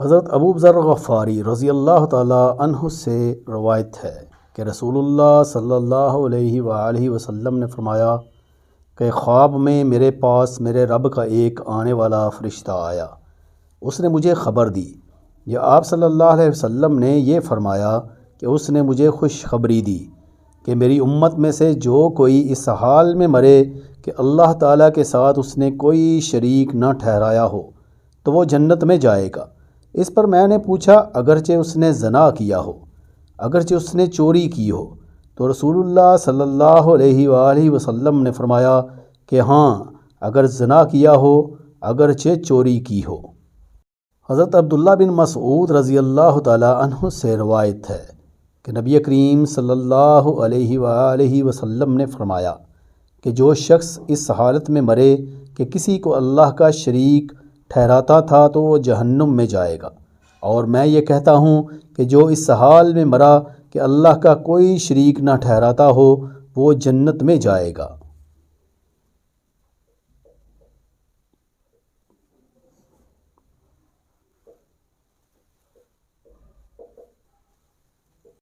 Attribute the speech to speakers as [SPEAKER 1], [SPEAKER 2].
[SPEAKER 1] حضرت ابو ذر غفاری رضی اللہ تعالی عنہ سے روایت ہے کہ رسول اللہ صلی اللہ علیہ وآلہ وسلم نے فرمایا کہ خواب میں میرے پاس میرے رب کا ایک آنے والا فرشتہ آیا۔ اس نے مجھے خبر دی یا آپ صلی اللہ علیہ وسلم نے یہ فرمایا کہ اس نے مجھے خوشخبری دی کہ میری امت میں سے جو کوئی اس حال میں مرے کہ اللہ تعالیٰ کے ساتھ اس نے کوئی شریک نہ ٹھہرایا ہو تو وہ جنت میں جائے گا۔ اس پر میں نے پوچھا اگرچہ اس نے زنا کیا ہو، اگرچہ اس نے چوری کی ہو؟ تو رسول اللہ صلی اللہ علیہ وآلہ وسلم نے فرمایا کہ ہاں، اگر زنا کیا ہو، اگرچہ چوری کی ہو۔ حضرت عبداللہ بن مسعود رضی اللہ تعالی عنہ سے روایت ہے کہ نبی کریم صلی اللہ علیہ وآلہ وسلم نے فرمایا کہ جو شخص اس حالت میں مرے کہ کسی کو اللہ کا شریک ٹھہراتا تھا تو وہ جہنم میں جائے گا، اور میں یہ کہتا ہوں کہ جو اس حال میں مرا کہ اللہ کا کوئی شریک نہ ٹھہراتا ہو وہ جنت میں جائے گا۔